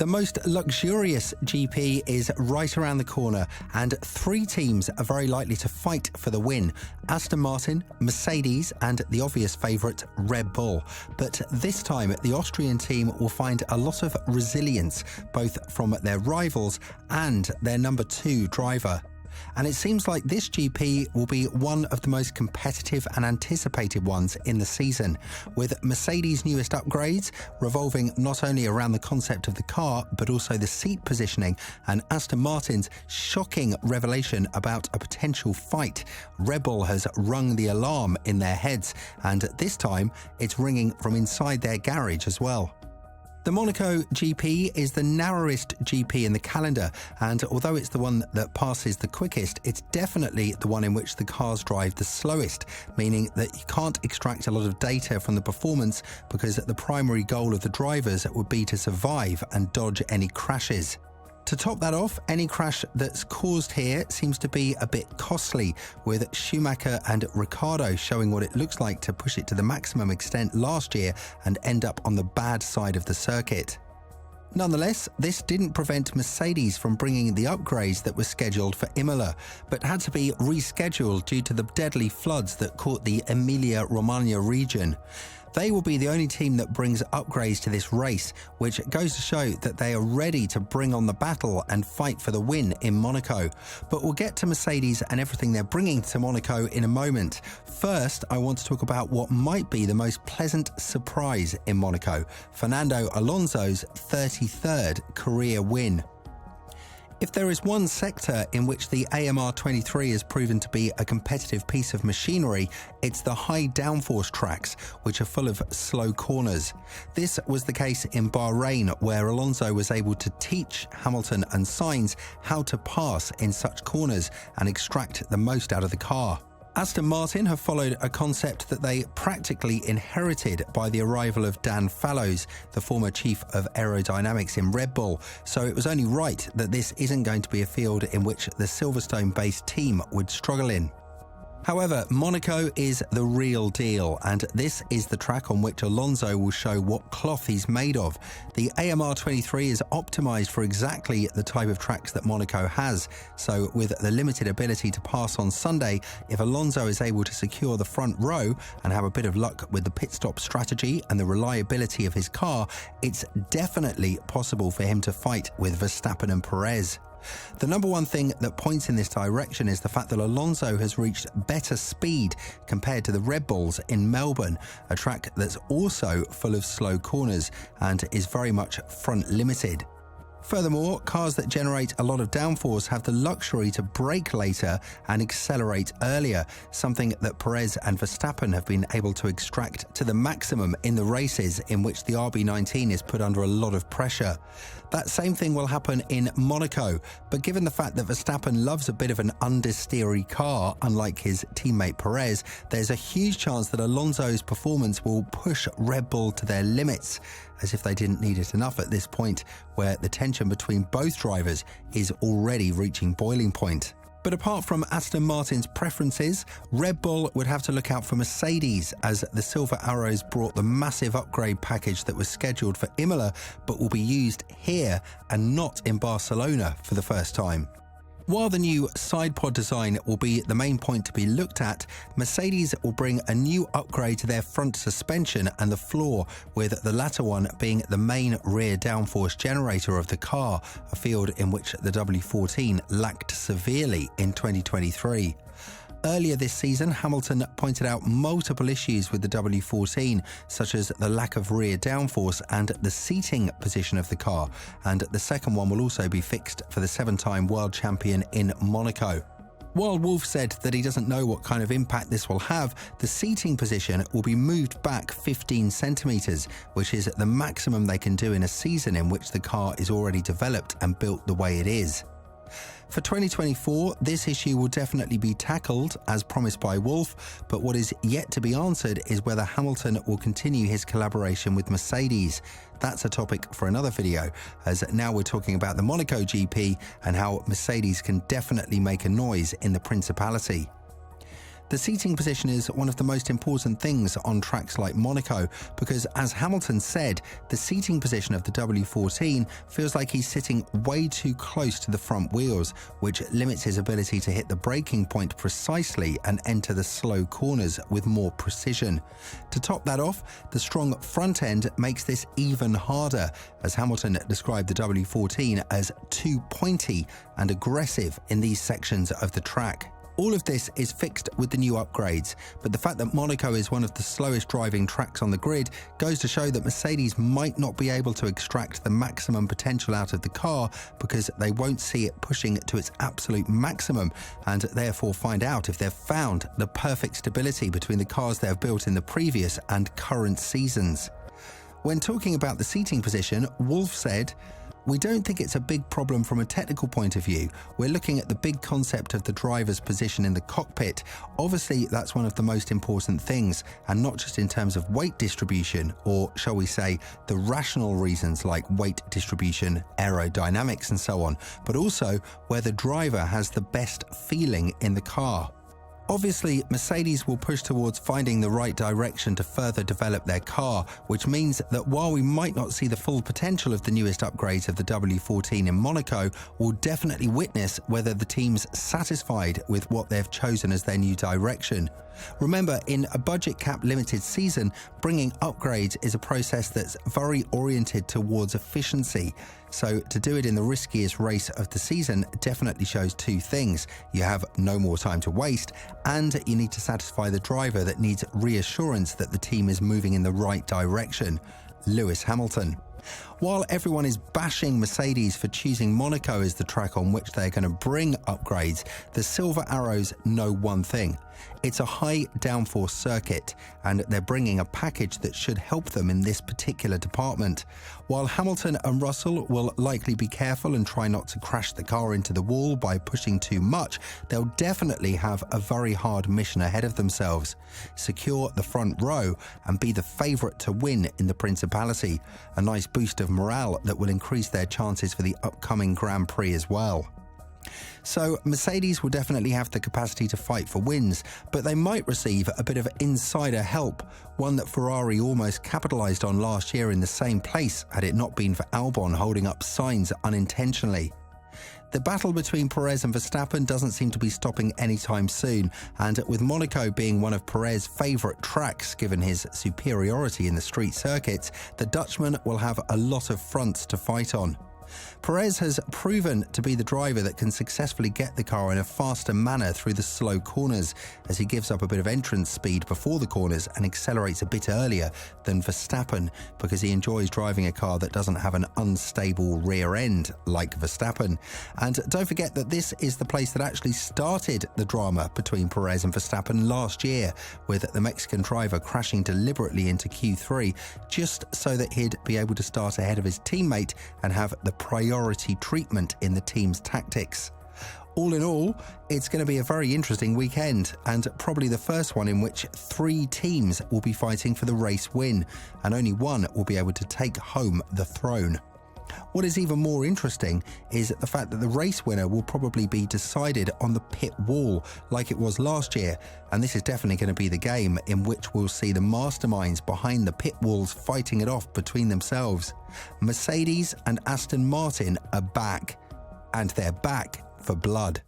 The most luxurious GP is right around the corner, and three teams are very likely to fight for the win: Aston Martin, Mercedes, and the obvious favourite, Red Bull. But this time, the Austrian team will find a lot of resilience, both from their rivals and their number 2 driver. And it seems like this GP will be one of the most competitive and anticipated ones in the season, with Mercedes' newest upgrades revolving not only around the concept of the car, but also the seat positioning, and Aston Martin's shocking revelation about a potential fight. Red Bull has rung the alarm in their heads, and this time it's ringing from inside their garage as well. The Monaco GP is the narrowest GP in the calendar, and although it's the one that passes the quickest, it's definitely the one in which the cars drive the slowest, meaning that you can't extract a lot of data from the performance because the primary goal of the drivers would be to survive and dodge any crashes. To top that off, any crash that's caused here seems to be a bit costly, with Schumacher and Ricciardo showing what it looks like to push it to the maximum extent last year and end up on the bad side of the circuit. Nonetheless, this didn't prevent Mercedes from bringing the upgrades that were scheduled for Imola, but had to be rescheduled due to the deadly floods that caught the Emilia-Romagna region. They will be the only team that brings upgrades to this race, which goes to show that they are ready to bring on the battle and fight for the win in Monaco. But we'll get to Mercedes and everything they're bringing to Monaco in a moment. First, I want to talk about what might be the most pleasant surprise in Monaco: Fernando Alonso's 33rd career win. If there is one sector in which the AMR23 has proven to be a competitive piece of machinery, it's the high downforce tracks, which are full of slow corners. This was the case in Bahrain, where Alonso was able to teach Hamilton and Sainz how to pass in such corners and extract the most out of the car. Aston Martin have followed a concept that they practically inherited by the arrival of Dan Fallows, the former chief of aerodynamics in Red Bull, so it was only right that this isn't going to be a field in which the Silverstone-based team would struggle in. However, Monaco is the real deal, and this is the track on which Alonso will show what cloth he's made of. The AMR23 is optimised for exactly the type of tracks that Monaco has, so with the limited ability to pass on Sunday, if Alonso is able to secure the front row and have a bit of luck with the pit stop strategy and the reliability of his car, it's definitely possible for him to fight with Verstappen and Perez. The number one thing that points in this direction is the fact that Alonso has reached better speed compared to the Red Bulls in Melbourne, a track that's also full of slow corners and is very much front limited. Furthermore, cars that generate a lot of downforce have the luxury to brake later and accelerate earlier, something that Perez and Verstappen have been able to extract to the maximum in the races in which the RB19 is put under a lot of pressure. That same thing will happen in Monaco, but given the fact that Verstappen loves a bit of an understeery car, unlike his teammate Perez, there's a huge chance that Alonso's performance will push Red Bull to their limits, as if they didn't need it enough at this point, where the tension between both drivers is already reaching boiling point. But apart from Aston Martin's preferences, Red Bull would have to look out for Mercedes, as the Silver Arrows brought the massive upgrade package that was scheduled for Imola, but will be used here and not in Barcelona for the first time. While the new side pod design will be the main point to be looked at, Mercedes will bring a new upgrade to their front suspension and the floor, with the latter one being the main rear downforce generator of the car, a field in which the W14 lacked severely in 2023. Earlier this season, Hamilton pointed out multiple issues with the W14, such as the lack of rear downforce and the seating position of the car, and the second one will also be fixed for the 7-time world champion in Monaco. While Wolff said that he doesn't know what kind of impact this will have, the seating position will be moved back 15 centimetres, which is the maximum they can do in a season in which the car is already developed and built the way it is. For 2024, this issue will definitely be tackled, as promised by Wolff, but what is yet to be answered is whether Hamilton will continue his collaboration with Mercedes. That's a topic for another video, as now we're talking about the Monaco GP and how Mercedes can definitely make a noise in the Principality. The seating position is one of the most important things on tracks like Monaco because, as Hamilton said, the seating position of the W14 feels like he's sitting way too close to the front wheels, which limits his ability to hit the braking point precisely and enter the slow corners with more precision. To top that off, the strong front end makes this even harder, as Hamilton described the W14 as too pointy and aggressive in these sections of the track. All of this is fixed with the new upgrades, but the fact that Monaco is one of the slowest driving tracks on the grid goes to show that Mercedes might not be able to extract the maximum potential out of the car because they won't see it pushing to its absolute maximum and therefore find out if they've found the perfect stability between the cars they have built in the previous and current seasons. When talking about the seating position, Wolff said, "We don't think it's a big problem from a technical point of view. We're looking at the big concept of the driver's position in the cockpit. Obviously, that's one of the most important things, and not just in terms of weight distribution, or shall we say, the rational reasons like weight distribution, aerodynamics, and so on, but also where the driver has the best feeling in the car." Obviously, Mercedes will push towards finding the right direction to further develop their car, which means that while we might not see the full potential of the newest upgrades of the W14 in Monaco, we'll definitely witness whether the team's satisfied with what they've chosen as their new direction. Remember, in a budget cap limited season, bringing upgrades is a process that's very oriented towards efficiency. So to do it in the riskiest race of the season definitely shows two things. You have no more time to waste, and you need to satisfy the driver that needs reassurance that the team is moving in the right direction. Lewis Hamilton. While everyone is bashing Mercedes for choosing Monaco as the track on which they're going to bring upgrades, the Silver Arrows know one thing. It's a high downforce circuit, and they're bringing a package that should help them in this particular department. While Hamilton and Russell will likely be careful and try not to crash the car into the wall by pushing too much, they'll definitely have a very hard mission ahead of themselves. Secure the front row and be the favourite to win in the Principality, a nice boost of morale that will increase their chances for the upcoming Grand Prix as well. So Mercedes will definitely have the capacity to fight for wins, but they might receive a bit of insider help, one that Ferrari almost capitalised on last year in the same place had it not been for Albon holding up signs unintentionally. The battle between Perez and Verstappen doesn't seem to be stopping anytime soon, and with Monaco being one of Perez's favourite tracks given his superiority in the street circuits, the Dutchman will have a lot of fronts to fight on. Perez has proven to be the driver that can successfully get the car in a faster manner through the slow corners, as he gives up a bit of entrance speed before the corners and accelerates a bit earlier than Verstappen because he enjoys driving a car that doesn't have an unstable rear end like Verstappen. And don't forget that this is the place that actually started the drama between Perez and Verstappen last year, with the Mexican driver crashing deliberately into Q3 just so that he'd be able to start ahead of his teammate and have the priority treatment in the team's tactics. All in all, it's going to be a very interesting weekend, and probably the first one in which 3 teams will be fighting for the race win, and only one will be able to take home the throne. What is even more interesting is the fact that the race winner will probably be decided on the pit wall like it was last year, and this is definitely going to be the game in which we'll see the masterminds behind the pit walls fighting it off between themselves. Mercedes and Aston Martin are back, and they're back for blood.